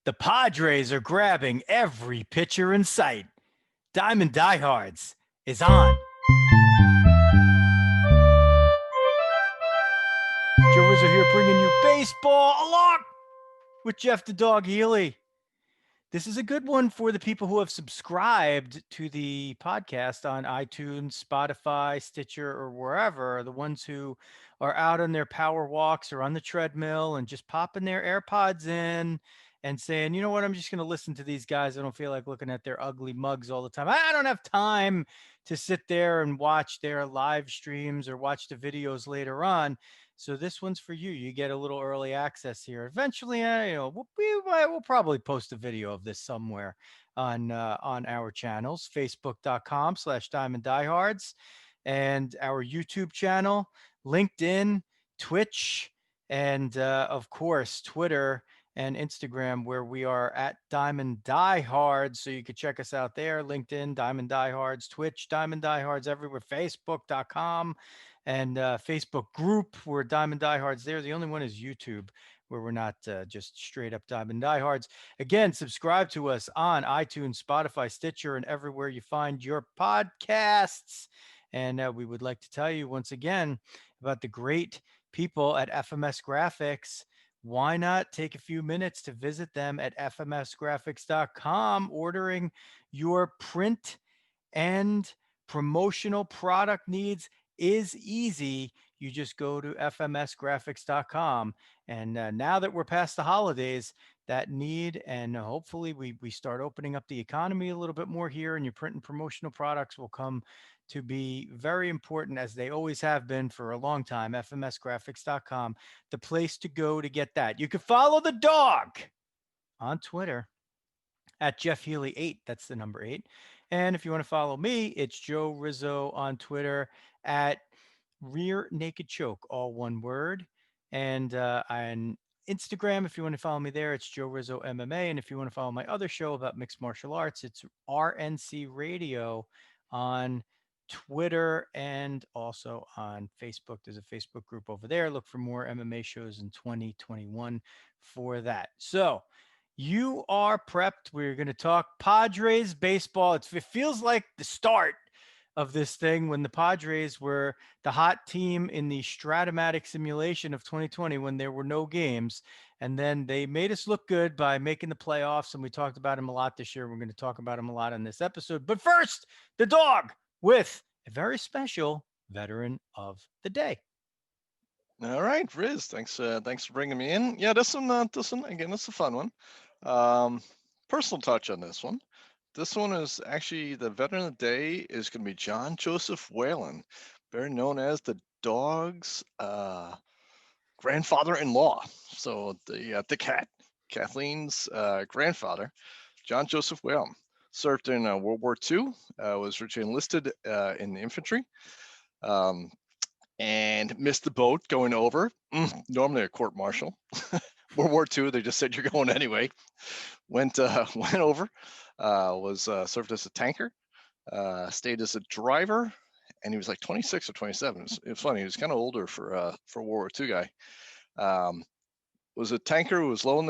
The Padres are grabbing every pitcher in sight. Diamond Diehards is on. Joe Rizzo here bringing you baseball along with Jeff the Dog Healy. This is a good one for the people who have subscribed to the podcast on iTunes, Spotify, Stitcher, or wherever, the ones who are out on their power walks or on the treadmill and just popping their AirPods in and saying, you know what, I'm just going to listen to these guys. I don't feel like looking at their ugly mugs all the time. I don't have time to sit there and watch their live streams or watch the videos later on. So this one's for you. You get a little early access here. Eventually, we'll probably post a video of this somewhere on our channels, facebook.com/Diamond Diehards, and our YouTube channel, LinkedIn, Twitch, and of course, Twitter and Instagram, where we are at Diamond Diehards. So you could check us out there, LinkedIn, Diamond Diehards, Twitch, Diamond Diehards, everywhere, facebook.com. And Facebook group, we're Diamond Diehards there. The only one is YouTube, where we're not just straight up Diamond Diehards. Again, subscribe to us on iTunes, Spotify, Stitcher, and everywhere you find your podcasts. And we would like to tell you once again about the great people at FMS Graphics. Why not take a few minutes to visit them at fmsgraphics.com, ordering your print and promotional product needs is easy. You just go to fmsgraphics.com. And now that we're past the holidays, that need, and hopefully we start opening up the economy a little bit more here, and your print and promotional products will come to be very important, as they always have been for a long time. fmsgraphics.com, the place to go to get that. You can follow the dog on Twitter at Jeff Healy 8. That's the number 8. And if you want to follow me, it's Joe Rizzo on Twitter at Rear Naked Choke, all one word. And on Instagram, if you want to follow me there, it's Joe Rizzo MMA. And if you want to follow my other show about mixed martial arts, it's RNC Radio on Twitter and also on Facebook. There's a Facebook group over there. Look for more MMA shows in 2021 for that. So you are prepped. We're going to talk Padres baseball. It feels like the start of this thing when the Padres were the hot team in the Stratomatic simulation of 2020 when there were no games. And then they made us look good by making the playoffs. And we talked about him a lot this year. We're going to talk about him a lot in this episode. But first, the dog with a very special veteran of the day. All right, Riz, thanks for bringing me in. Yeah, this one again, it's a fun one. Personal touch on this one. This one is actually the veteran of the day is going to be John Joseph Whalen, better known as the Dawg's grandfather-in-law. So the Kathleen's grandfather, John Joseph Whalen, served in World War II. Was originally enlisted in the infantry. And missed the boat going over. Normally a court martial. World War II, they just said you're going anyway. Went over. Was served as a tanker. Stayed as a driver, and he was like 26 or 27. It was funny. He was kind of older for a World War II guy. Was a tanker who was low in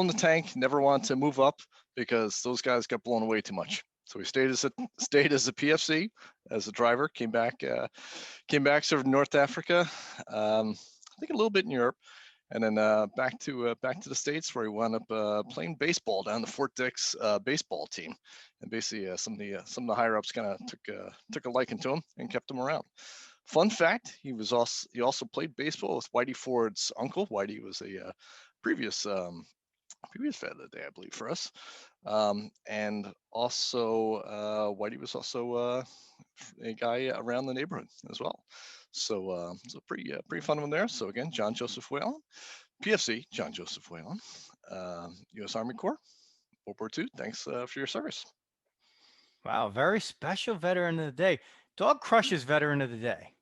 the tank. Never wanted to move up because those guys got blown away too much. So he stayed as a PFC as a driver. Came back, served in North Africa. I think a little bit in Europe, and then back to the States, where he wound up playing baseball down the Fort Dix baseball team. And basically, some of the higher ups kind of took a liking to him and kept him around. Fun fact: he also played baseball with Whitey Ford's uncle. Whitey was a previous Fed of the day, I believe, for us. And also, Whitey was also a guy around the neighborhood as well. So, pretty fun one there. So again, John Joseph Whalen, PFC John Joseph Whalen, U.S. Army Corps, World War II. Thanks for your service. Wow, very special veteran of the day. Dog crushes veteran of the day.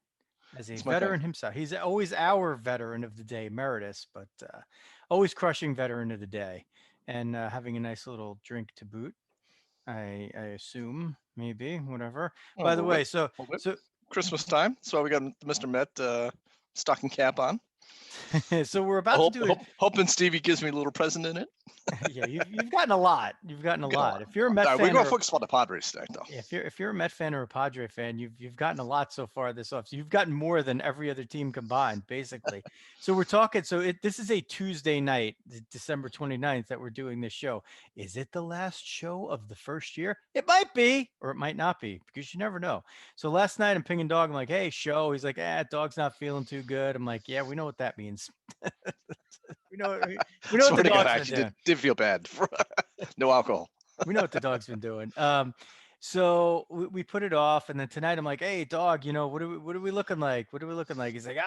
As a veteran himself, he's always our veteran of the day, emeritus, but always crushing veteran of the day, and having a nice little drink to boot. I assume, maybe, whatever. By the way, so Christmas time, so we got Mr. Met stocking cap on. So we're about to do it. Hoping Stevie gives me a little present in it. Yeah, you've gotten a lot. You've gotten a lot. If you're a Met We're fan, going to focus on the Padres tonight, though. if you're a Met fan or a Padre fan, you've gotten a lot so far this off. So you've gotten more than every other team combined, basically. So we're talking. So this is a Tuesday night, December 29th, that we're doing this show. Is it the last show of the first year? It might be, or it might not be, because you never know. So last night I'm pinging Dawg. I'm like, hey, show. He's like, Dawg's not feeling too good. I'm like, yeah, we know what that means. we know what the Dawg's been doing. Did feel bad. No alcohol. We know what the Dawg's been doing. So we put it off, and then tonight I'm like, hey, Dawg, what are we looking like? What are we looking like? He's like,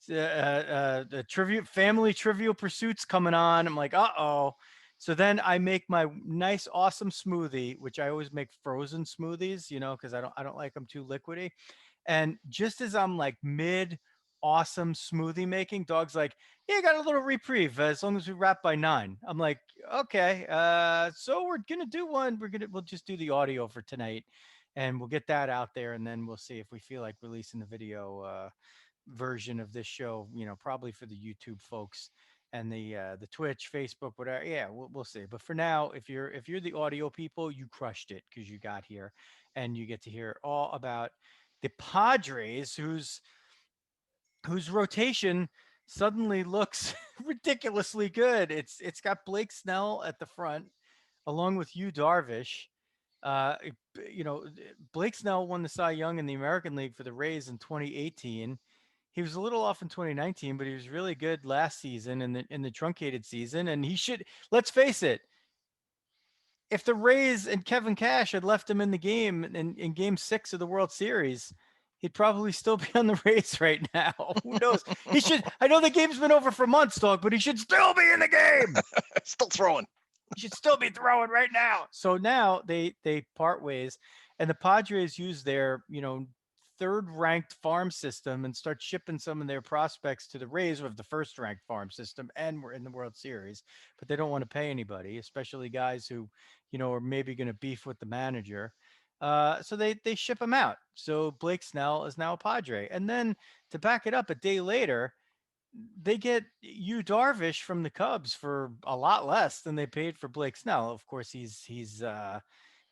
the family trivial pursuits coming on. I'm like, uh-oh. So then I make my nice, awesome smoothie, which I always make frozen smoothies, because I don't like them too liquidy. And just as I'm like mid awesome smoothie making, Dawg's like, yeah, got a little reprieve as long as we wrap by 9. I'm like, okay. So we're gonna do one. We'll just do the audio for tonight, and we'll get that out there, and then we'll see if we feel like releasing the video version of this show. Probably for the YouTube folks and the Twitch, Facebook, whatever. Yeah, we'll see. But for now, if you're the audio people, you crushed it because you got here, and you get to hear all about the Padres, whose rotation suddenly looks ridiculously good. It's got Blake Snell at the front, along with Yu Darvish. Blake Snell won the Cy Young in the American League for the Rays in 2018. He was a little off in 2019, but he was really good last season in the truncated season. And he should, let's face it, if the Rays and Kevin Cash had left him in the game in Game 6 of the World Series, he'd probably still be on the Rays right now. Who knows? He should. I know the game's been over for months, Dawg, but he should still be in the game. Still throwing. He should still be throwing right now. So now they part ways, and the Padres use their third-ranked farm system and start shipping some of their prospects to the Rays with the first-ranked farm system, and we're in the World Series. But they don't want to pay anybody, especially guys who are maybe going to beef with the manager. So they ship him out. So Blake Snell is now a Padre. And then to back it up, a day later, they get Yu Darvish from the Cubs for a lot less than they paid for Blake Snell. Of course, he's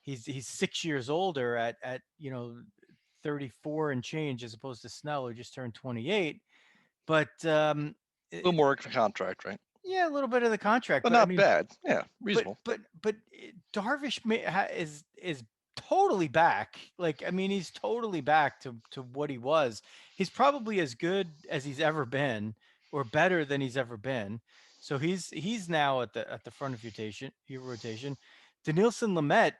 6 years older at 34 and change, as opposed to Snell, who just turned 28. But a little more contract, right? Yeah, a little bit of the contract, but not bad. Yeah, reasonable. But Darvish is totally back. He's totally back to what he was. He's probably as good as he's ever been, or better than he's ever been. So he's now at the front of your rotation. Dinelson Lamet,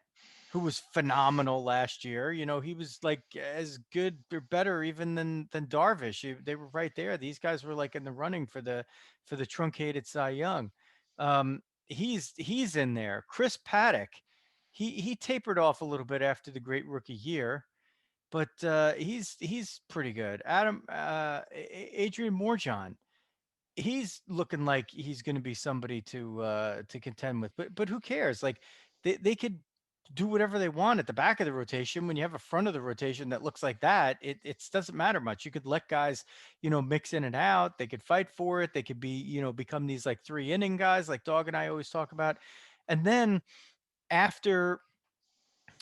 who was phenomenal last year, he was like as good or better even than Darvish. They were right there. These guys were like in the running for the truncated Cy Young. He's in there. Chris Paddock, he tapered off a little bit after the great rookie year, but he's pretty good. Adrian Morjon, he's looking like he's going to be somebody to contend with. But who cares? Like they could do whatever they want at the back of the rotation. When you have a front of the rotation that looks like that, it doesn't matter much. You could let guys, mix in and out. They could fight for it. They could be, become these like 3-inning guys like Dawg and I always talk about. And then after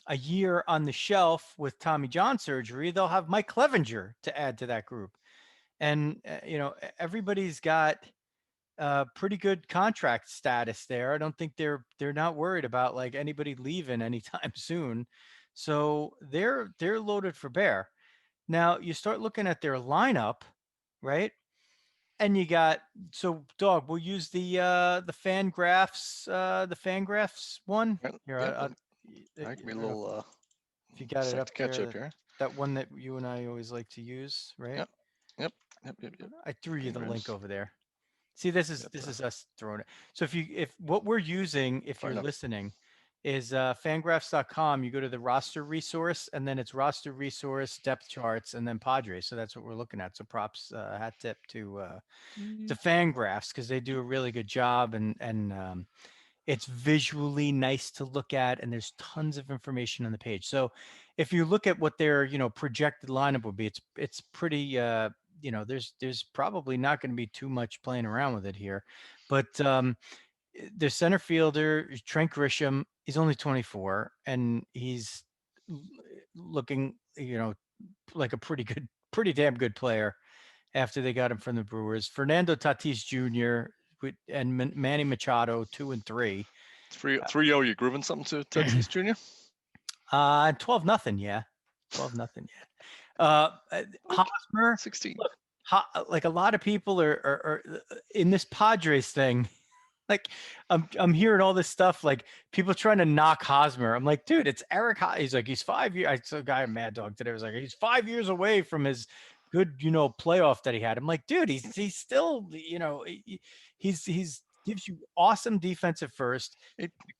a year on the shelf with Tommy John surgery, they'll have Mike Clevenger to add to that group. And, everybody's got pretty good contract status there. I don't think they're not worried about like anybody leaving anytime soon. So they're loaded for bear. Now you start looking at their lineup, right? And you got, so Dawg, we'll use the Fangraphs one. Here, give me a little if you got it up catch there, up here. That one that you and I always like to use, right? Yep. I threw you the link over there. See, this is us throwing it. So if what we're using, if you're listening, is fangraphs.com, you go to the roster resource, and then it's roster resource, depth charts, and then Padres. So that's what we're looking at. So props, hat tip to Fangraphs, because they do a really good job, and it's visually nice to look at, and there's tons of information on the page. So if you look at what their projected lineup would be, it's pretty there's probably not going to be too much playing around with it here. But their center fielder, Trent Grisham, he's only 24, and he's looking, like a pretty damn good player after they got him from the Brewers. Fernando Tatis Jr. And Manny Machado, 2 and 3. 3-0, you grooving something to Tatis Jr.? 12-0, yeah. 12-0, yeah. Hosmer, 16. look, like a lot of people are in this Padres thing. Like I'm hearing all this stuff, like people trying to knock Hosmer. I'm like, dude, it's Eric. He's like, he's 5 years. I saw a guy in Mad Dog today was like, he's 5 years away from his good, playoff that he had. I'm like, dude, he's still, he's gives you awesome defensive first,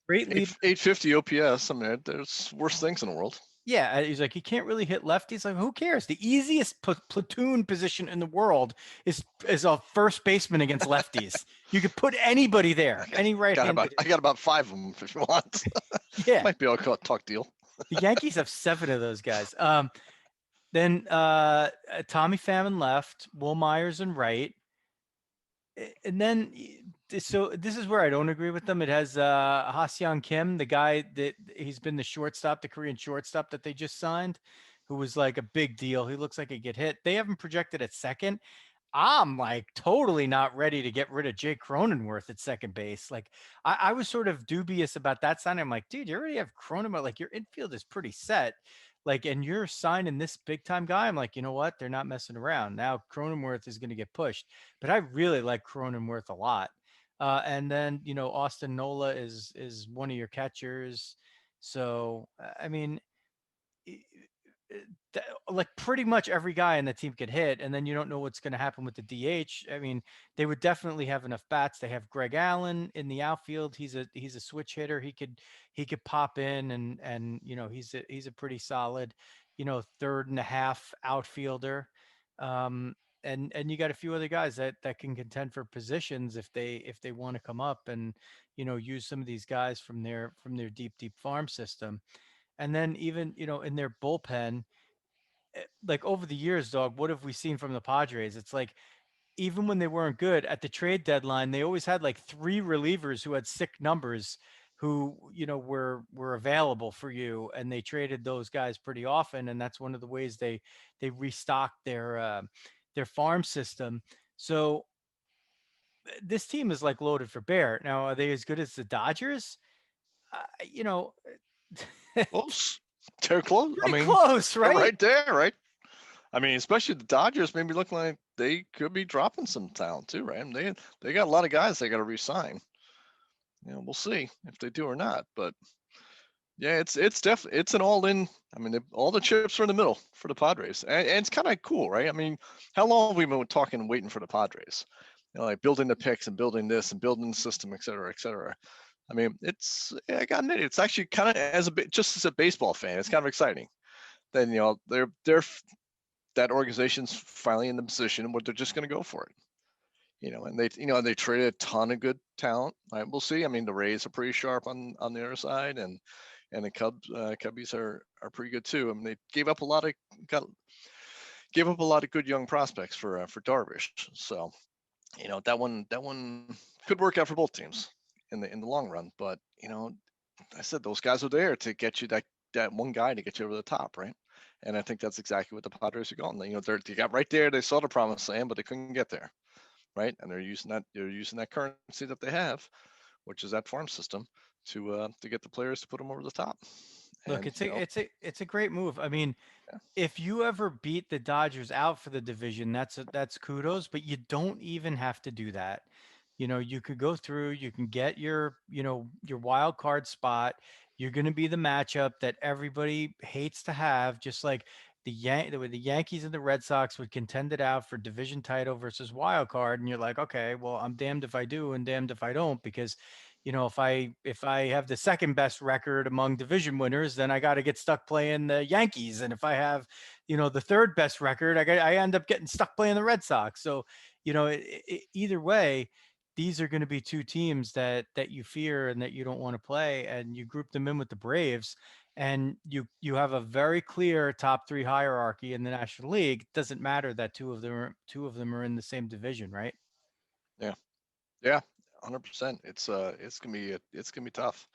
great lead. 850 OPS. I mean, there's worse things in the world. Yeah, he's like, he can't really hit lefties. Like, who cares? The easiest platoon position in the world is a first baseman against lefties. You could put anybody there, any right-handed. I got about 5 of them if you want. Yeah, might be a talk deal. The Yankees have 7 of those guys. Then Tommy Pham left, Will Myers in right, and then so this is where I don't agree with them. It has Ha-Seong Kim, the guy that he's been the shortstop, the Korean shortstop that they just signed, who was like a big deal. He looks like he'd get hit. They haven't projected at second. I'm like totally not ready to get rid of Jake Cronenworth at second base. Like I was sort of dubious about that sign. I'm like, dude, you already have Cronenworth. Like your infield is pretty set. Like, and you're signing this big time guy. I'm like, you know what? They're not messing around. Now Cronenworth is going to get pushed, but I really like Cronenworth a lot. And then, Austin Nola is one of your catchers. So, I mean, like pretty much every guy in the team could hit, and then you don't know what's going to happen with the DH. I mean, they would definitely have enough bats. They have Greg Allen in the outfield. He's a switch hitter. He could pop in and he's a pretty solid, third and a half outfielder. And you got a few other guys that can contend for positions if they want to come up and use some of these guys from their deep farm system. And then even in their bullpen, like over the years, Dog, what have we seen from the Padres? It's like even when they weren't good at the trade deadline, they always had like 3 relievers who had sick numbers who were available for you, and they traded those guys pretty often, and that's one of the ways they restocked their farm system. So this team is like loaded for bear. Now, are they as good as the Dodgers? Close. They're close. Pretty close, right? Right there, right? I mean, especially the Dodgers maybe look like they could be dropping some talent too, right? They got a lot of guys they got to re-sign. We'll see if they do or not. But yeah, it's definitely an all-in. I mean, all the chips are in the middle for the Padres, and it's kind of cool, right? I mean, how long have we been talking and waiting for the Padres? Like building the picks and building this and building the system, et cetera, et cetera. I mean, I got to admit, it's actually kind of just as a baseball fan, it's kind of exciting. Then they're that organization's finally in the position where they're just going to go for it. And they traded a ton of good talent. Right? We'll see. I mean, the Rays are pretty sharp on the other side, and the Cubbies are pretty good too. I mean, they gave up a lot of good young prospects for Darvish. So, that one could work out for both teams in the long run. But I said those guys are there to get you that one guy to get you over the top, right? And I think that's exactly what the Padres are going. They got right there. They saw the promised land, but they couldn't get there, right? And they're using that currency that they have, which is that farm system, to get the players to put them over the top. Look, it's a great move. I mean, if you ever beat the Dodgers out for the division, that's kudos. But you don't even have to do that. You could go through. You can get your wild card spot. You're going to be the matchup that everybody hates to have, just like the Yankees and the Red Sox would contend it out for division title versus wild card. And you're like, okay, well, I'm damned if I do and damned if I don't, because if I have the second best record among division winners, then I got to get stuck playing the Yankees. And if I have, the third best record, I end up getting stuck playing the Red Sox. So, either way, these are going to be 2 teams that you fear and that you don't want to play, and you group them in with the Braves. and you have a very clear top three hierarchy in the National League. It doesn't matter that two of them are in the same division, right? Yeah. Yeah. 100%. It's gonna be tough.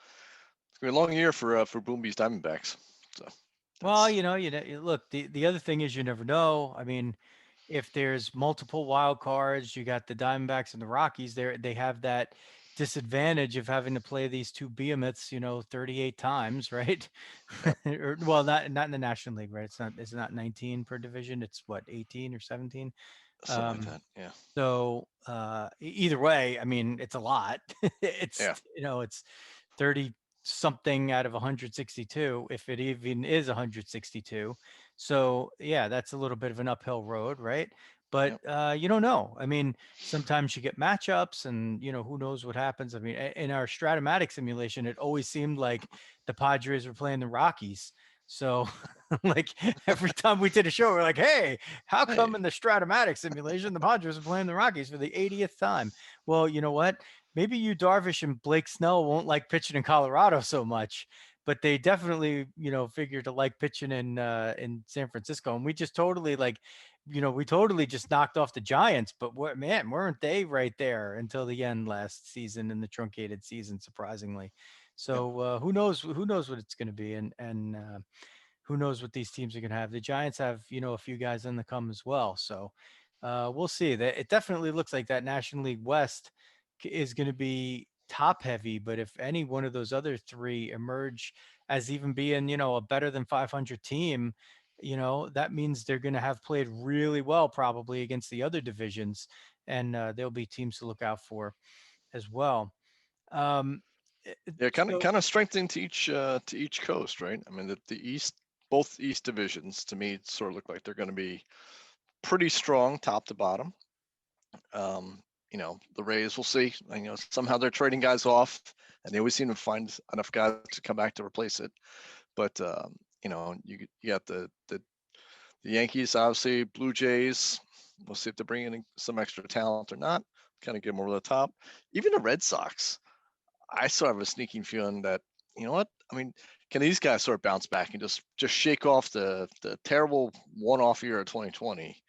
It's gonna be a long year for Boom Bees Diamondbacks. So Well, that's look, the other thing is you never know. I mean, if there's multiple wild cards, you got the Diamondbacks and the Rockies. They have that disadvantage of having to play these two behemoths, 38 times, right? yeah, Or, well, not in the National League, right? It's not 19 per division. It's what, 18 or 17? something like Um, that. Yeah. so either way, I mean, it's a lot. it's Yeah. it's 30 something out of 162, if it even is 162. So yeah, that's a little bit of an uphill road, right? But Yep. you don't know. I mean, sometimes you get matchups, and who knows what happens. I mean, in our Stratomatic simulation, it always seemed like the Padres were playing the Rockies. So like every time we did a show, we're like, hey, how come Hey. in the Stratomatic simulation the Padres are playing the Rockies for the 80th time? Well, you know what? Maybe you Darvish and Blake Snell won't like pitching in Colorado so much, but they definitely, figure to like pitching in San Francisco. And we just totally we totally just knocked off the Giants, but man, weren't they right there until the end last season in the truncated season, surprisingly. Yep. So who knows what it's going to be, and who knows what these teams are going to have. The Giants have, a few guys on the come as well. So we'll see. That it definitely looks like that National League West is going to be top heavy. But if any one of those other three emerge as even being, a better than 500 team, that means they're going to have played really well probably against the other divisions, and there'll be teams to look out for as well. Um, Yeah. so Kind of strengthening to each coast, right? I mean, the East, both East divisions, to me, sort of look like they're going to be pretty strong, top to bottom. The Rays, we'll see. Somehow they're trading guys off, and they always seem to find enough guys to come back to replace it. But you got the Yankees, obviously, Blue Jays. We'll see if they bring in some extra talent or not. Kind of get them over the top. Even the Red Sox, I sort of have a sneaking feeling that, you know what? I mean, can these guys sort of bounce back and just shake off the terrible one-off year of 2020?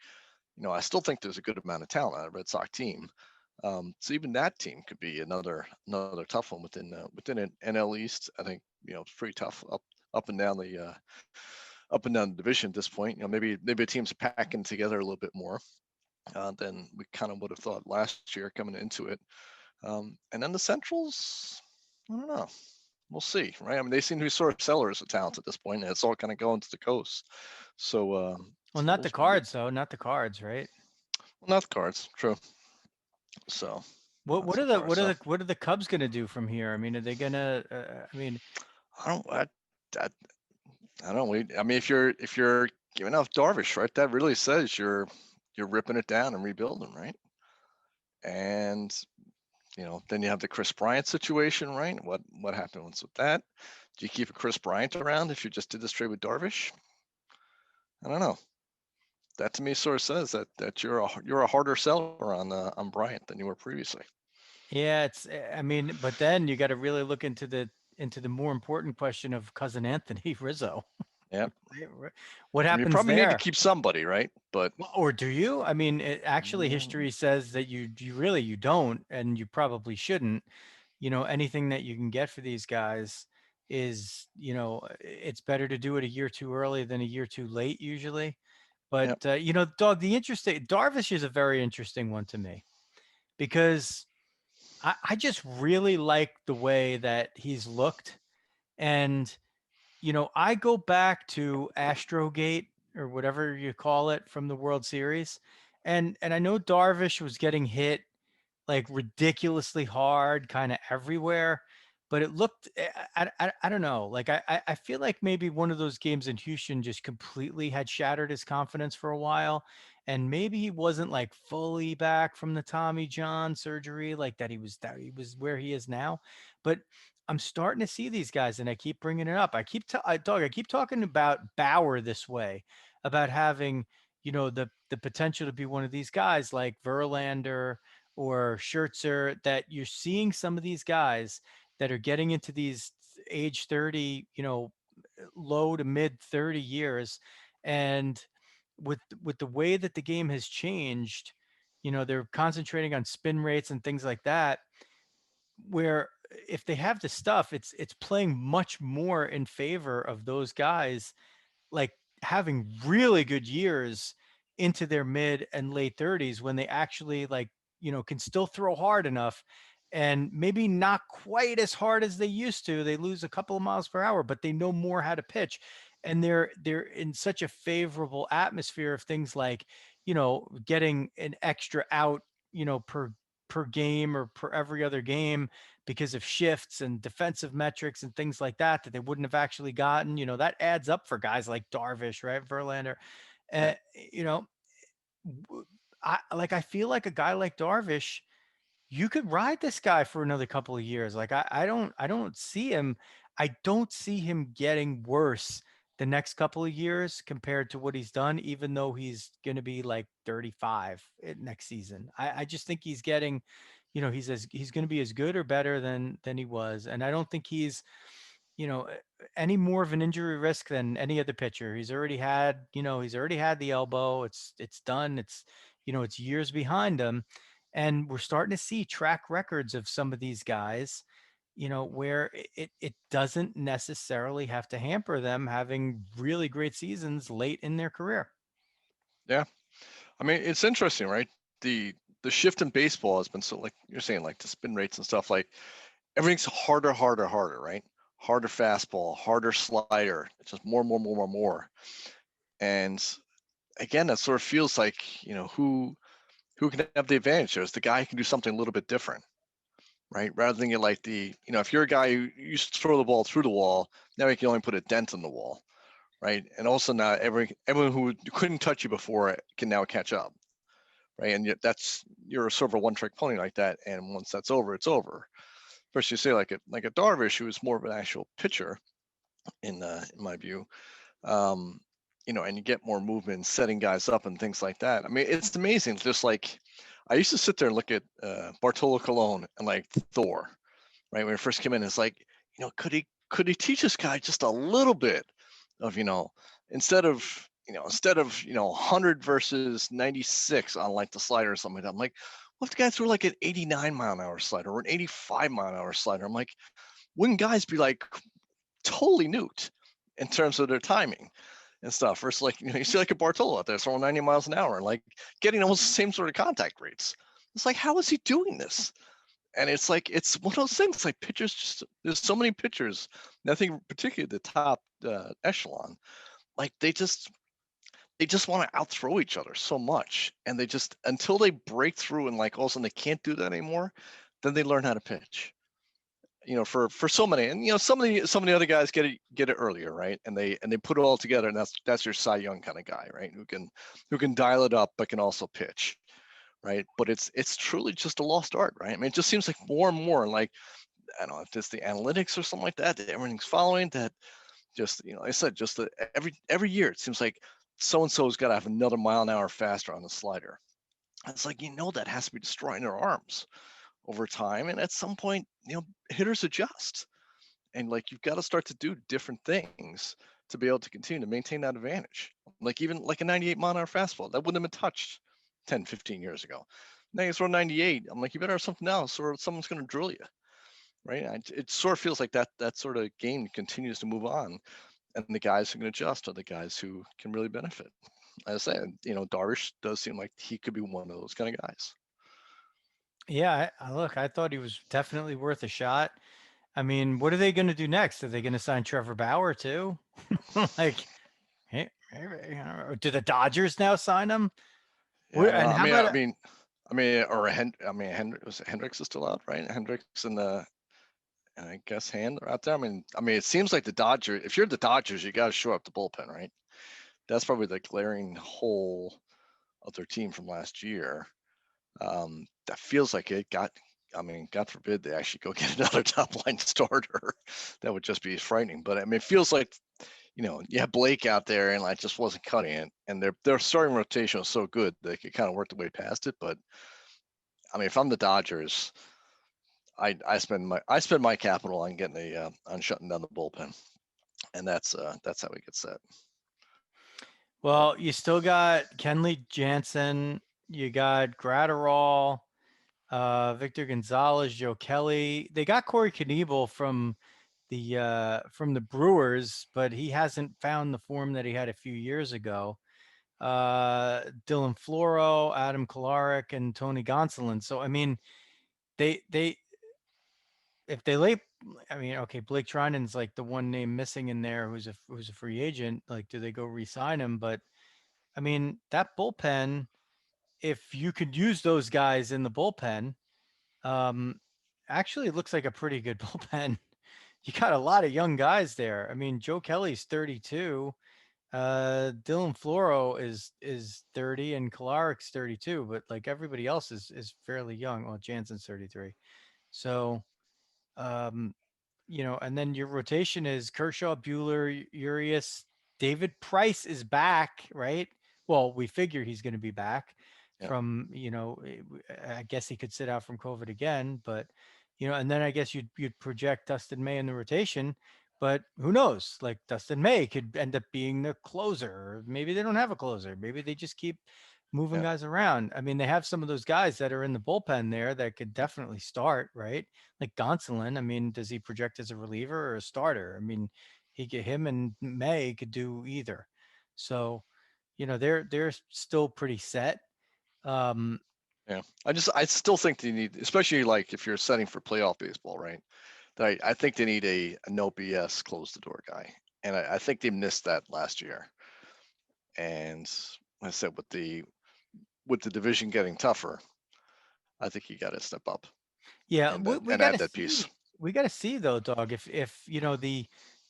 I still think there's a good amount of talent on a Red Sox team. So even that team could be another tough one within an NL East. I think it's pretty tough up and down the division at this point. Maybe the teams are packing together a little bit more than we kind of would have thought last year coming into it. And then the Centrals, I don't know. We'll see, right? I mean, they seem to be sort of sellers of talent at this point, and it's all kind of going to the coast. So, well, not the Cards though, not the Cards, right? well, not the Cards, true. So, What not what so are the far. what are So, the what are the Cubs going to do from here? I mean, are they going to? I mean, I don't. I, I don't. I mean, if you're giving off Darvish, right, that really says you're ripping it down and rebuilding, right? And then you have the Chris Bryant situation, right? What happens with that? Do you keep a Chris Bryant around if you just did this trade with Darvish? I don't know. That to me sort of says that you're a harder seller on Bryant than you were previously. yeah, I mean, but then you got to really look into the more important question of cousin Anthony Rizzo. Yeah. What I mean, you happens probably need to there? keep somebody, right? But Well, or do you? I mean, actually, mm, history says that you don't, and you probably shouldn't. Anything that you can get for these guys is, it's better to do it a year too early than a year too late usually. But yeah, Dog, the interesting Darvish is a very interesting one to me because I just really like the way that he's looked. And, I go back to Astrogate or whatever you call it from the World Series. And I know Darvish was getting hit like ridiculously hard kind of everywhere, but it looked I don't know, like I feel like maybe one of those games in Houston just completely had shattered his confidence for a while, and maybe he wasn't like fully back from the Tommy John surgery, like that he was where he is now. But I'm starting to see these guys, and I keep bringing it up. I keep talking about Bauer this way, about having the potential to be one of these guys like Verlander or Scherzer, that you're seeing some of these guys that are getting into these age 30, low to mid 30 years. And with the way that the game has changed, they're concentrating on spin rates and things like that, where if they have the stuff, it's playing much more in favor of those guys, like having really good years into their mid and late 30s, when they actually, like, can still throw hard enough, and maybe not quite as hard as they used to. They lose a couple of miles per hour, but they know more how to pitch. And they're in such a favorable atmosphere of things like, getting an extra out, per game or per every other game, because of shifts and defensive metrics and things like that that they wouldn't have actually gotten. That adds up for guys like Darvish, right? Verlander. Yeah. Uh, you know, I feel like a guy like Darvish, you could ride this guy for another couple of years. Like I don't see him. I don't see him getting worse the next couple of years compared to what he's done, even though he's going to be like 35 next season. I just think he's getting, he's going to be as good or better than he was. And I don't think he's, any more of an injury risk than any other pitcher. He's already had the elbow. It's done. It's years behind him. And we're starting to see track records of some of these guys, where it doesn't necessarily have to hamper them having really great seasons late in their career. Yeah. I mean, it's interesting, right? The shift in baseball has been so, like you're saying, like the spin rates and stuff, like everything's harder, harder, harder, right? Harder fastball, harder slider. It's just more, more, more, more, more. And again, that sort of feels like, who can have the advantage there is the guy who can do something a little bit different, right? Rather than get like if you're a guy who used to throw the ball through the wall, now you can only put a dent in the wall, right? And also now everyone who couldn't touch you before can now catch up, right? And yet you're sort of a one-trick pony like that, and once that's over, it's over. First, you say like a Darvish, who is more of an actual pitcher in my view, and you get more movement, setting guys up and things like that. I mean, it's amazing. Just like I used to sit there and look at Bartolo Colon and like Thor, right? When he first came in, it's like, could he teach this guy just a little bit of, instead of 100 versus 96 on like the slider or something like that. I'm like, what if the guys were like an 89 mile an hour slider or an 85 mile an hour slider? I'm like, wouldn't guys be like totally nuked in terms of their timing and stuff? Versus like, you see like a Bartolo out there throwing 90 miles an hour and like getting almost the same sort of contact rates. It's like, how is he doing this? And it's like, it's one of those things, like pitchers, there's so many pitchers, and I think particularly the top echelon, like they just want to outthrow each other so much. And they just, until they break through and like all of a sudden they can't do that anymore, then they learn how to pitch. For so many, and some of the other guys get it earlier, right? And they put it all together, and that's your Cy Young kind of guy, right? Who can dial it up but can also pitch, right? But it's truly just a lost art, right? I mean, it just seems like more and more, like, I don't know if it's the analytics or something like that everything's following, that just, like I said, just every year it seems like so and so's got to have another mile an hour faster on the slider. It's like, that has to be destroying their arms over time, and at some point, hitters adjust, and like you've got to start to do different things to be able to continue to maintain that advantage. Like even like a 98 mile an hour fastball that wouldn't have been touched 10, 15 years ago. Now you throw 98. I'm like, you better have something else, or someone's going to drill you, right? It sort of feels like that sort of game continues to move on, and the guys who can adjust are the guys who can really benefit. As I said, Darvish does seem like he could be one of those kind of guys. Yeah, look, I thought he was definitely worth a shot. I mean, what are they going to do next? Are they going to sign Trevor Bauer too? Like, do the Dodgers now sign him? Yeah, I don't know. And I how mean, about Hendricks is still out, right? Hendricks and I guess Hand are out there. I mean, it seems like the Dodgers. If you're the Dodgers, you got to show up the bullpen, right? That's probably the glaring hole of their team from last year. That feels like it got. I mean, God forbid they actually go get another top line starter. That would just be frightening. But I mean, it feels like, you have Blake out there and like just wasn't cutting it, and their starting rotation was so good they could kind of work the way past it. But I mean, if I'm the Dodgers, I spend my capital on getting on shutting down the bullpen. and that's how we get set. Well, you still got Kenley Jansen, you got Gratterall, Victor Gonzalez, Joe Kelly. They got Corey Knebel from the Brewers, but he hasn't found the form that he had a few years ago. Dylan Floro, Adam Kolarek, and Tony Gonsolin. So I mean, they if they lay, I mean, okay, Blake Treinen's like the one name missing in there who's a free agent. Like, do they go re-sign him? But I mean, that bullpen, if you could use those guys in the bullpen, um, actually it looks like a pretty good bullpen. You got a lot of young guys there. I mean, Joe Kelly's 32. Dylan Floro is 30 and Kolarek's 32, but like everybody else is fairly young. Well, Jansen's 33. So um, and then your rotation is Kershaw, Bueller, Urias, David Price is back, right? Well, we figure he's going to be back Yeah, from, I guess he could sit out from COVID again, but and then I guess you'd project Dustin May in the rotation, but who knows? Like Dustin May could end up being the closer, or maybe they don't have a closer. Maybe they just keep moving yeah, guys around. I mean, they have some of those guys that are in the bullpen there that could definitely start, right? Like Gonsolin. I mean, does he project as a reliever or a starter? I mean, him and May could do either. So, they're still pretty set. Um, yeah. I still think they need, especially like if you're setting for playoff baseball, right? I think they need a no BS close the door guy, and I think they missed that last year. And like I said, with the division getting tougher, I think you got to step up Yeah, and we and got add to that piece. see. We got to see though, dog. If the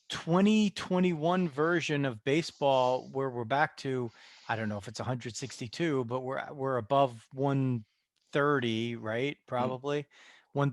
2021 version of baseball, where we're back to, I don't know if it's 162, but we're above 130, right? Mm, Probably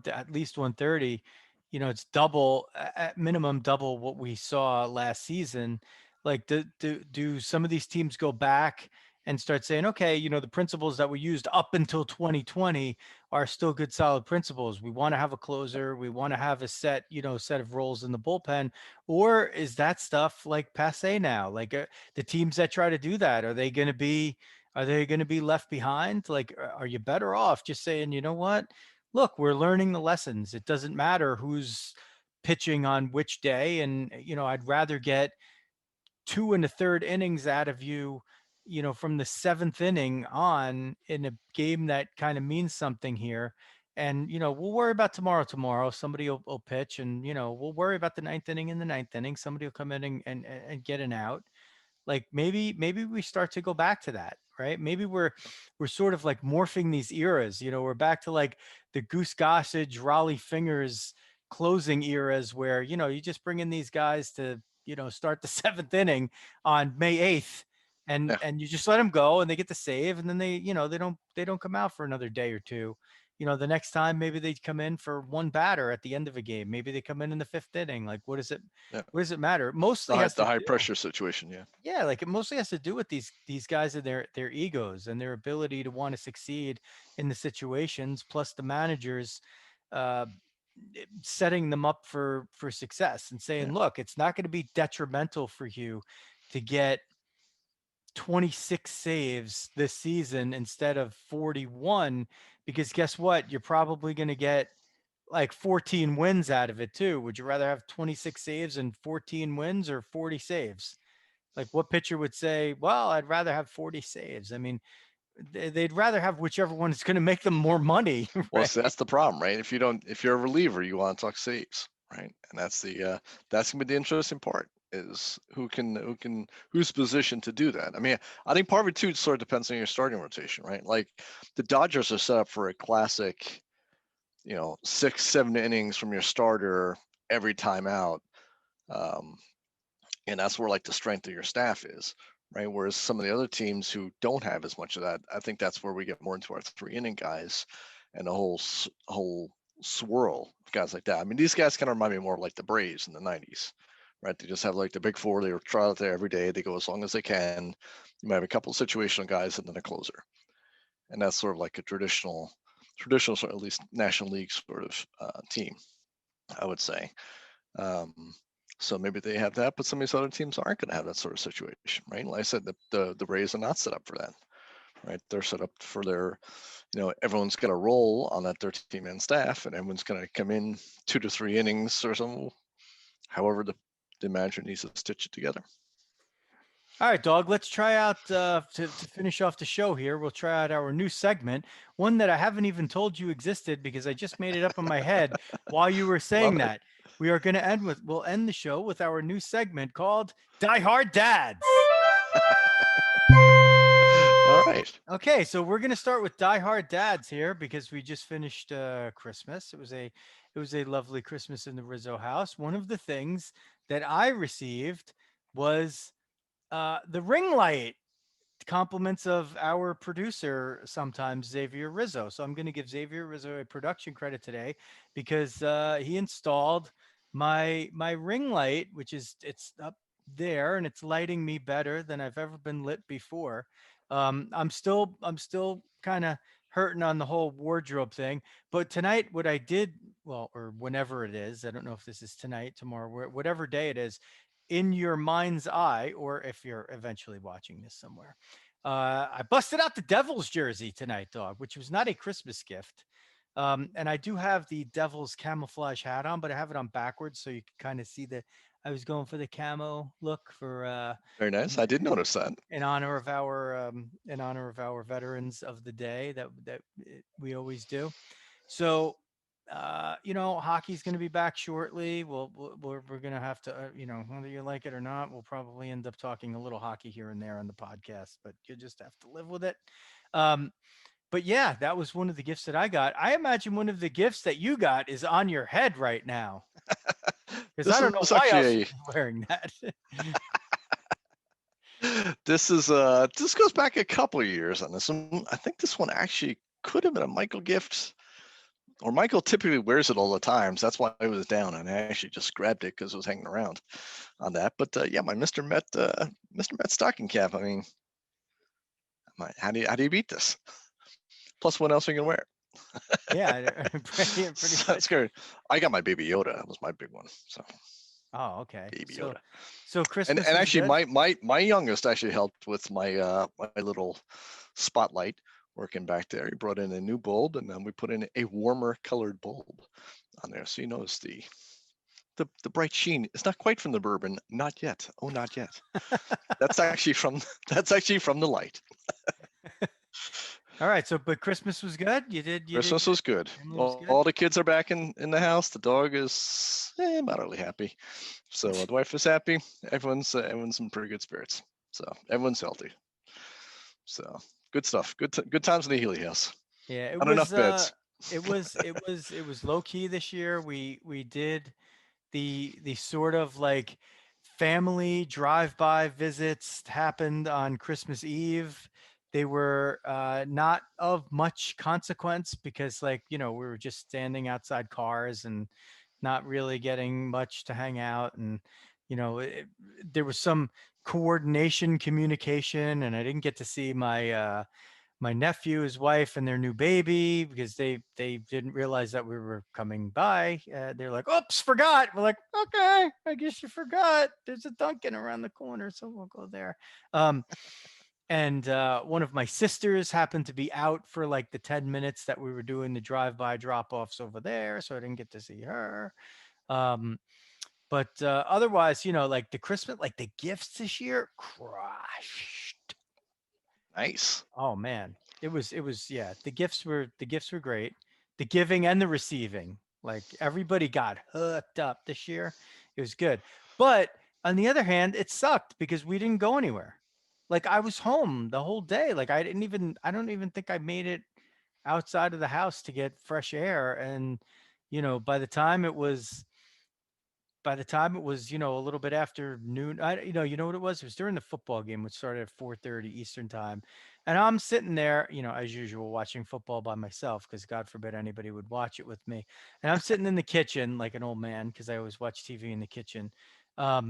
at least 130. It's double at minimum double what we saw last season. Like, do some of these teams go back and start saying, okay, the principles that we used up until 2020 are still good solid principles. We want to have a closer, we want to have a set of roles in the bullpen, or is that stuff like passe now? Like, the teams that try to do that, are they going to be left behind? Like, are you better off just saying, you know what, look, we're learning the lessons, it doesn't matter who's pitching on which day, and I'd rather get two and a third innings out of you, from the seventh inning on in a game that kind of means something here. And, we'll worry about tomorrow. Somebody will pitch, and, we'll worry about the ninth inning in the ninth inning. Somebody will come in and get an out. Like, maybe we start to go back to that, right? Maybe we're sort of like morphing these eras. We're back to like the Goose Gossage, Raleigh Fingers closing eras where, you just bring in these guys to, start the seventh inning on May 8th, yeah, and you just let them go and they get the save, and then they don't come out for another day or two. The next time maybe they come in for one batter at the end of a game. Maybe they come in the fifth inning. Like, yeah. what does it matter? It mostly has The to high do, pressure situation. Yeah, yeah, like it mostly has to do with these guys and their egos and their ability to want to succeed in the situations, plus the managers uh setting them up for success and yeah, saying, look, it's not going to be detrimental for you to get 26 saves this season instead of 41, because guess what, you're probably going to get like 14 wins out of it too. Would you rather have 26 saves and 14 wins, or 40 saves? Like, what pitcher would say, well, I'd rather have 40 saves? I mean, they'd rather have whichever one is going to make them more money, well, right? see, that's the problem, right? If you're a reliever, you want to talk saves, right? And that's gonna be the interesting part, is who's positioned to do that. I mean, I think part of it too sort of depends on your starting rotation, right? Like the Dodgers are set up for a classic, 6, 7 innings from your starter every time out. Um, and that's where like the strength of your staff is, right? Whereas some of the other teams who don't have as much of that, I think that's where we get more into our 3 inning guys and the whole swirl of guys like that. I mean, these guys kind of remind me more of like the Braves in the '90s, right? They just have like the big four. They try out there every day. They go as long as they can. You might have a couple of situational guys and then a closer, and that's sort of like a traditional sort of at least National League sort of team, I would say. Um, So maybe they have that, but some of these other teams aren't going to have that sort of situation, right? Like I said, the Rays are not set up for that, right? They're set up for their, everyone's got a role on that 13-man staff, and everyone's going to come in 2 to 3 innings or something, however the manager needs to stitch it together. All right, Dawg, let's try out to finish off the show here. We'll try out our new segment, one that I haven't even told you existed because I just made it up in my head while you were saying Love it. that. We are going to we'll end the show with our new segment called Diehard Dads. All right. Okay, so we're going to start with Diehard Dads here because we just finished Christmas. It was a lovely Christmas in the Rizzo house. One of the things that I received was the ring light, compliments of our producer sometimes, Xavier Rizzo. So I'm going to give Xavier Rizzo a production credit today because he installed my ring light, which it's up there and it's lighting me better than I've ever been lit before. I'm still kind of hurting on the whole wardrobe thing, but tonight what I did, well, or whenever it is, I don't know if this is tonight, tomorrow, whatever day it is, in your mind's eye, or if you're eventually watching this somewhere. I busted out the Devils jersey tonight, Dawg, which was not a Christmas gift. And I do have the Devils camouflage hat on, but I have it on backwards so you can kind of see I was going for the camo look for Very nice. I did notice that. in honor of our veterans of the day that we always do. So hockey's going to be back shortly. We're going to have to, whether you like it or not, we'll probably end up talking a little hockey here and there on the podcast, but you just have to live with it. But yeah, that was one of the gifts that I got. I imagine one of the gifts that you got is on your head right now. Because I don't know why else you're wearing that. This goes back a couple of years on this one. I think this one actually could have been a Michael gift, or Michael typically wears it all the time, so that's why it was down, and I actually just grabbed it because it was hanging around on that. But yeah, my Mr. Met stocking cap. I mean, how do you beat this? Plus, what else are you gonna wear? Yeah, pretty much. That's good. I got my Baby Yoda. That was my big one. So. Oh, okay. Baby Yoda. So Christmas. And actually, my youngest actually helped with my my little spotlight working back there. He brought in a new bulb, and then we put in a warmer colored bulb on there, so you notice the bright sheen. It's not quite from the bourbon, not yet. Oh, not yet. That's actually from the light. All right. So, but Christmas was good. Christmas was good. All the kids are back in the house. The dog is moderately happy. So the wife is happy. Everyone's in pretty good spirits. So everyone's healthy. So good stuff. Good times in the Healy house. Yeah, Not enough beds. It was low key this year. We did the sort of like family drive-by visits happened on Christmas Eve. They were not of much consequence because we were just standing outside cars and not really getting much to hang out. And, there was some coordination communication, and I didn't get to see my nephew, his wife, and their new baby because they didn't realize that we were coming by. They're like, "Oops, forgot." We're like, "Okay, I guess you forgot. There's a Dunkin' around the corner, so we'll go there." And one of my sisters happened to be out for like the 10 minutes that we were doing the drive-by drop-offs over there, so I didn't get to see her. But otherwise, like the Christmas, like the gifts this year crushed. Nice. Oh man, it was yeah. The gifts were great. The giving and the receiving, like everybody got hooked up this year. It was good. But on the other hand, it sucked because we didn't go anywhere. Like I was home the whole day. Like I don't even think I made it outside of the house to get fresh air. And by the time it was a little bit after noon, you know what it was? It was during the football game, which started at 4:30 Eastern time. And I'm sitting there, as usual, watching football by myself, because God forbid anybody would watch it with me. And I'm sitting in the kitchen like an old man, because I always watch TV in the kitchen. A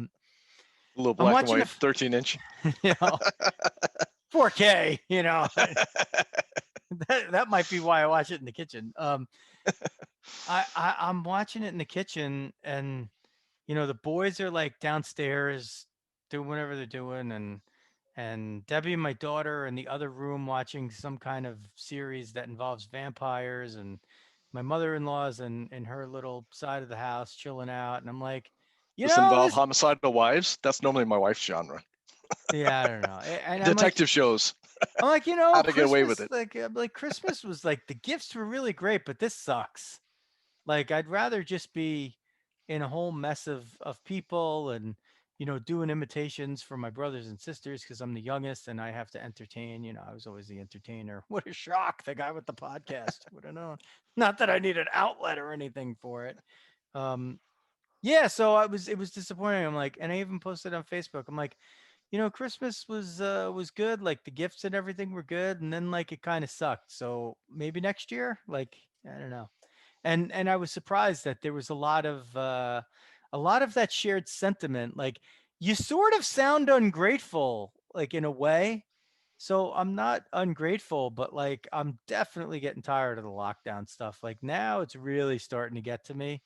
little black and white, 13-inch. 4K, that might be why I watch it in the kitchen. I'm watching it in the kitchen, and the boys are like downstairs doing whatever they're doing, and Debbie and my daughter are in the other room watching some kind of series that involves vampires, and my mother-in-law is in her little side of the house chilling out, and I'm like, Does it involve this, homicidal wives? That's normally my wife's genre. yeah, I don't know. And Detective shows. I'm like, How to get away with Christmas, it. like, I'm like Christmas was like the gifts were really great, but this sucks. Like, I'd rather just be in a whole mess of people, and doing imitations for my brothers and sisters because I'm the youngest and I have to entertain. I was always the entertainer. What a shock! The guy with the podcast would have known. Not that I need an outlet or anything for it. Um, yeah, so it was disappointing. I'm like, and I even posted on Facebook. I'm like, Christmas was good. Like the gifts and everything were good, and then like it kind of sucked. So maybe next year, like I don't know. And I was surprised that there was a lot of that shared sentiment. Like you sort of sound ungrateful, like in a way. So I'm not ungrateful, but like I'm definitely getting tired of the lockdown stuff. Like now it's really starting to get to me,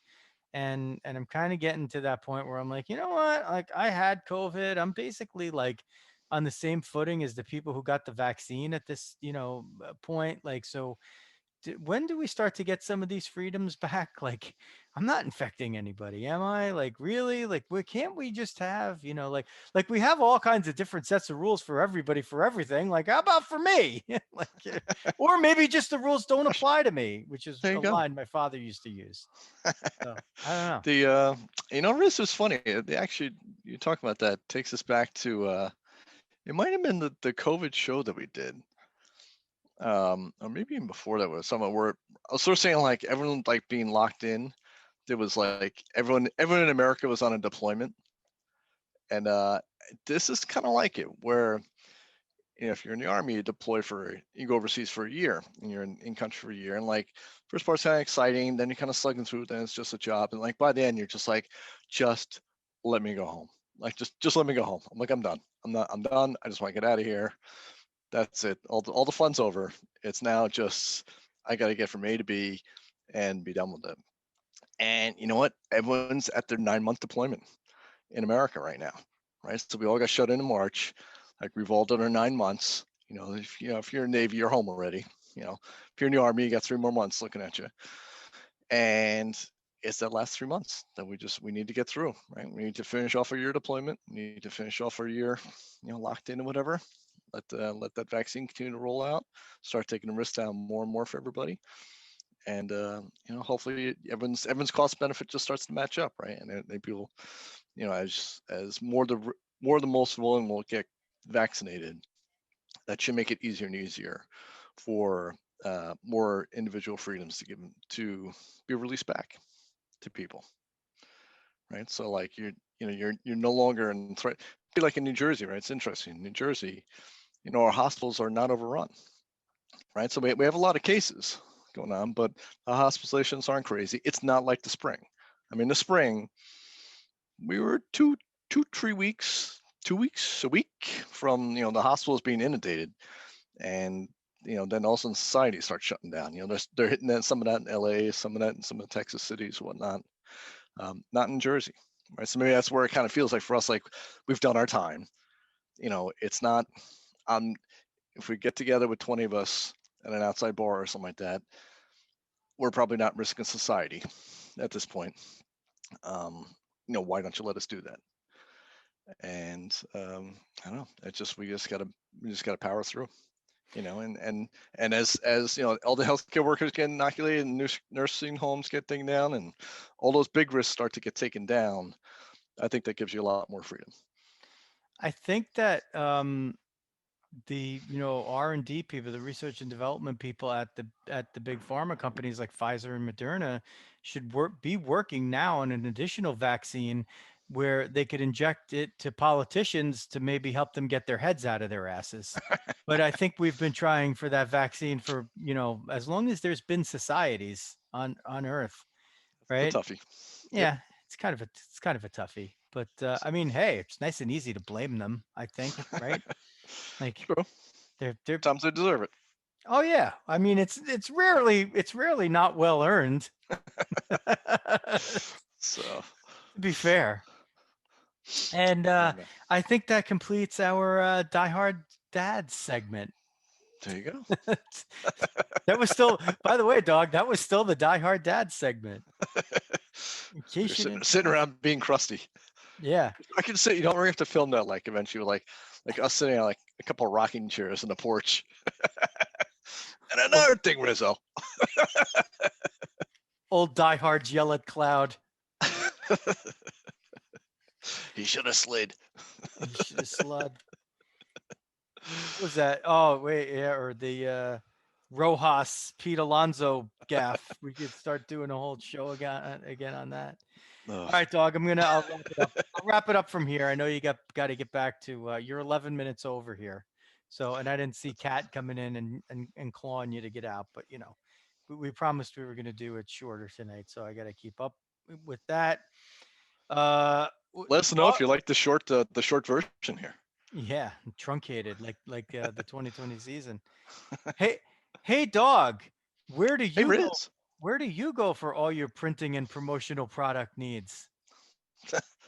and I'm kind of getting to that point where I'm like, you know what? Like I had COVID. I'm basically like on the same footing as the people who got the vaccine at this, point. Like, so when do we start to get some of these freedoms back? Like, I'm not infecting anybody, am I? Like, really? Like, can't we just have, like we have all kinds of different sets of rules for everybody for everything. Like, how about for me? Like, or maybe just the rules don't apply to me, which is There a you go. line my father used to use. So I don't know. This is funny. They actually, you talk about that takes us back to it might have been the COVID show that we did, or maybe even before that was somewhere where I was sort of saying like everyone like being locked in. There was like everyone in America was on a deployment, and this is kind of like it where if you're in the army, you go overseas for a year, and you're in country for a year, and like first part's kind of exciting, then you're kind of slugging through, then it's just a job, and like by the end, you're just like, just let me go home, like just let me go home. I'm like, I'm done. I'm done. I just want to get out of here. That's it. All the fun's over. It's now just I got to get from A to B and be done with it. And you know what? Everyone's at their 9-month deployment in America right now, right? So we all got shut in March. Like we've all done our 9 months. If you're in Navy, you're home already. If you're in the Army, you got 3 more months looking at you. And it's that last 3 months that we need to get through, right? We need to finish off our year deployment. We need to finish off our year, locked in or whatever. Let that vaccine continue to roll out. Start taking the risk down more and more for everybody. And hopefully everyone's cost benefit just starts to match up, right? And they people, as more the most vulnerable will get vaccinated, that should make it easier and easier for more individual freedoms to be released back to people, right? So like you're no longer in threat. Be like in New Jersey, right? It's interesting. New Jersey, our hospitals are not overrun, right? So we have a lot of cases going on, but the hospitalizations aren't crazy. It's not like the spring. I mean, the spring, we were 3 weeks, 2 weeks, a week from the hospitals being inundated, and then all of a sudden society starts shutting down. They're hitting that, some of that in LA, some of that in some of the Texas cities, whatnot. Not in Jersey, right? So maybe that's where it kind of feels like for us, like we've done our time. It's not. If we get together with 20 of us at an outside bar or something like that, we're probably not risking society at this point. Why don't you let us do that? And I don't know. We just gotta power through. And as all the healthcare workers get inoculated and nursing homes get taken down and all those big risks start to get taken down, I think that gives you a lot more freedom. I think that the R&D people, the research and development people at the big pharma companies like Pfizer and Moderna should be working now on an additional vaccine where they could inject it to politicians to maybe help them get their heads out of their asses. But I think we've been trying for that vaccine for, as long as there's been societies on Earth, It's right? a toughie. Yep. Yeah, it's kind of a toughie. But I mean, hey, it's nice and easy to blame them, I think, right? Like True. they're Sometimes they deserve it. oh yeah. I mean it's rarely not well earned. So To be fair. And Oh, man. I think that completes our Diehard Dads segment. There you go. That was still, by the way, Dog, that was still the Diehard Dads segment. In You're case you didn't. sitting around being crusty. Yeah. I can sit. You don't really have to film that. Like eventually, like us sitting on like a couple of rocking chairs on the porch. And another thing, Rizzo. Old Diehards yell at Cloud. He should have slid. You should have slud. What was that? Oh, wait, yeah, or the Rojas Pete Alonso gaff. We could start doing a whole show again on that. All right, Dog. I'll wrap it up. I'll wrap it up from here. I know you got to get back to you're 11 minutes over here. So, and I didn't see Kat coming in and clawing you to get out, but you know, we promised we were going to do it shorter tonight, so I got to keep up with that. Let us know if you like the short version here. Yeah, truncated like the 2020 season. Hey, Dog, where do you go? Where do you go for all your printing and promotional product needs?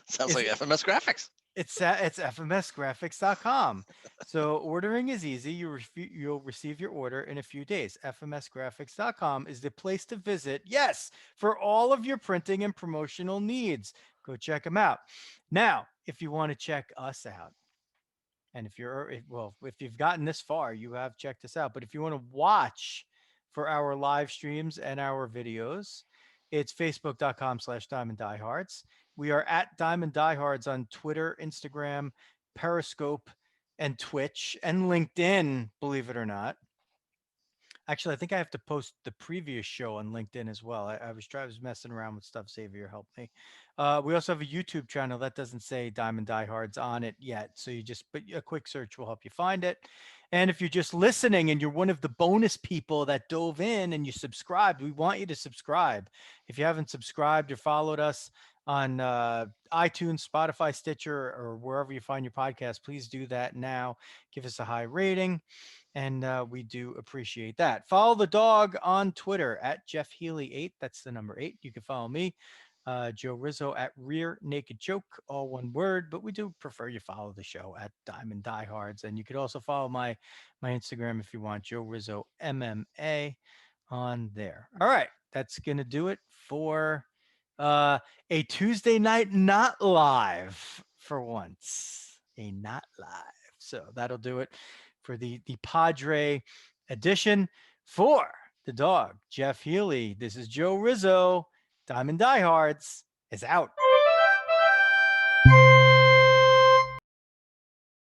Sounds like FMS Graphics. It's fmsgraphics.com. So ordering is easy. You'll receive your order in a few days. fmsgraphics.com is the place to visit. Yes, for all of your printing and promotional needs. Go check them out. Now, if you want to check us out, and if you've gotten this far, you have checked us out. But if you want to watch for our live streams and our videos, it's facebook.com/DiamondDiehards. We are at Diamond Diehards on Twitter, Instagram, Periscope, and Twitch, and LinkedIn, believe it or not. Actually, I think I have to post the previous show on LinkedIn as well. I was messing around with stuff. Xavier helped me. We also have a YouTube channel that doesn't say Diamond Diehards on it yet. So but a quick search will help you find it. And if you're just listening and you're one of the bonus people that dove in and you subscribed, we want you to subscribe. If you haven't subscribed or followed us on iTunes, Spotify, Stitcher, or wherever you find your podcast, please do that now. Give us a high rating. And we do appreciate that. Follow the Dog on Twitter at Jeff Healy8. That's the number 8. You can follow me, Joe Rizzo at Rear Naked Joke, all one word. But we do prefer you follow the show at Diamond Diehards. And you could also follow my Instagram if you want, Joe Rizzo MMA on there. All right, that's gonna do it for a Tuesday night not live for once. A not live. So that'll do it for the Padre edition. For the Dog, Jeff Healy, this is Joe Rizzo. Diamond Diehards is out.